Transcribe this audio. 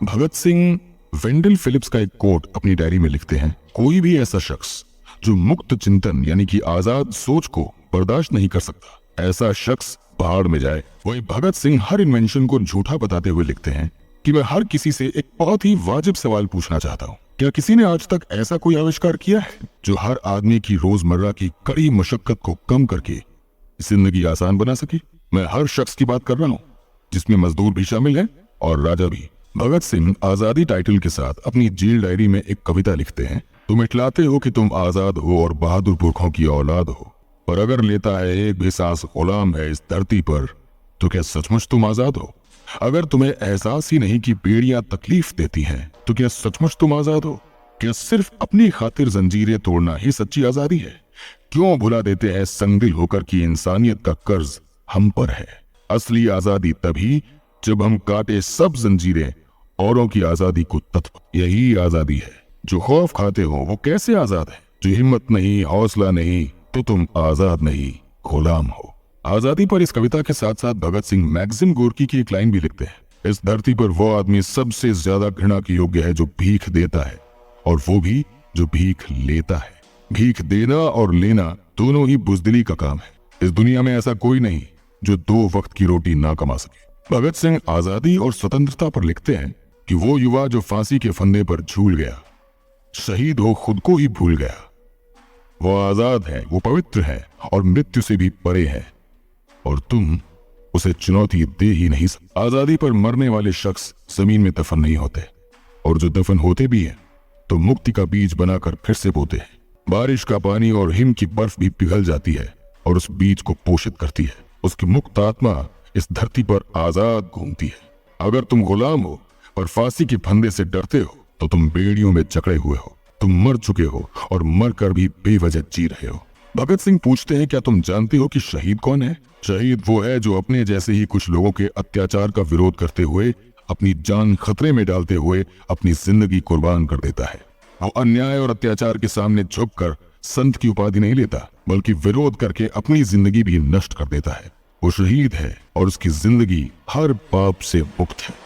Bhagat Singh वेंडल Philips का एक coat अपनी डायरी में लिखते हैं, कोई भी ऐसा शख्स जो मुक्त चिंतन यानी कि आजाद सोच को बर्दाश्त नहीं कर सकता, ऐसा शख्स पहाड़ में जाए। वही भगत सिंह हर इन्वेंशन को झूठा बताते हुए लिखते हैं कि मैं हर किसी से एक बहुत ही वाजिब सवाल पूछना चाहता हूँ, क्या किसी ने आज तक ऐसा कोई आविष्कार किया है जो हर आदमी की रोजमर्रा की कड़ी मशक्कत को कम करके जिंदगी आसान बना सके? मैं हर शख्स की बात कर रहा हूँ, जिसमें मजदूर भी शामिल है और राजा भी। भगत सिंह आजादी टाइटल के साथ अपनी जेल डायरी में एक कविता लिखते हैं, तुम इतलाते हो कि तुम आजाद हो और बहादुर पुरखों की औलाद हो, पर अगर लेता है एक भी सांस गुलाम है इस धरती पर, तो क्या सचमुच तुम आजाद हो? अगर तुम्हें एहसास ही नहीं कि बेड़ियां तकलीफ देती हैं, तो क्या सचमुच तुम आजाद हो? क्या सिर्फ अपनी खातिर जंजीरें तोड़ना ही सच्ची आजादी है? क्यों भुला देते हैं संगदिल होकर कि इंसानियत का कर्ज हम पर है? असली आजादी तभी जब हम काटे सब जंजीरें औरों की आजादी को तत्व। यही आजादी है। जो खौफ खाते हो वो कैसे आजाद है? जो हिम्मत नहीं, हौसला नहीं, तो तुम आजाद नहीं, गुलाम हो। आजादी पर इस कविता के साथ साथ भगत सिंह मैक्सिम गोर्की की एक लाइन भी लिखते हैं, इस धरती पर वो आदमी सबसे ज्यादा घृणा के योग्य है जो भीख देता है, और वो भी जो भीख लेता है। भीख देना और लेना दोनों ही बुजदिली का काम है। इस दुनिया में ऐसा कोई नहीं जो 2 वक्त की रोटी ना कमा सके। भगत सिंह आजादी और स्वतंत्रता पर लिखते हैं कि वो युवा जो फांसी के फंदे पर झूल गया, शहीद हो खुद को ही भूल गया, वो आजाद है, वो पवित्र है और मृत्यु से भी परे है, और तुम उसे चुनौती दे ही नहीं सकते। आजादी पर मरने वाले शख्स जमीन में दफन नहीं होते, और जो दफन होते भी हैं तो मुक्ति का बीज बनाकर फिर से बोते हैं। बारिश का पानी और हिम की बर्फ भी पिघल जाती है और उस बीज को पोषित करती है। उसकी मुक्त आत्मा इस धरती पर आजाद घूमती है। अगर तुम गुलाम हो पर फांसी के फंदे से डरते हो, तो तुम बेड़ियों में जकड़े हुए हो। तुम मर चुके हो और मरकर भी बेवजह जी रहे हो। भगत सिंह पूछते हैं, क्या तुम जानते हो कि शहीद कौन है? शहीद वो है जो अपने जैसे ही कुछ लोगों के अत्याचार का विरोध करते हुए, अपनी जान खतरे में डालते हुए अपनी जिंदगी कुर्बान कर देता है। वो अन्याय और अत्याचार के सामने झुककर संत की उपाधि नहीं लेता, बल्कि विरोध करके अपनी जिंदगी भी नष्ट कर देता है। वो शहीद है और उसकी जिंदगी हर पाप से मुक्त है।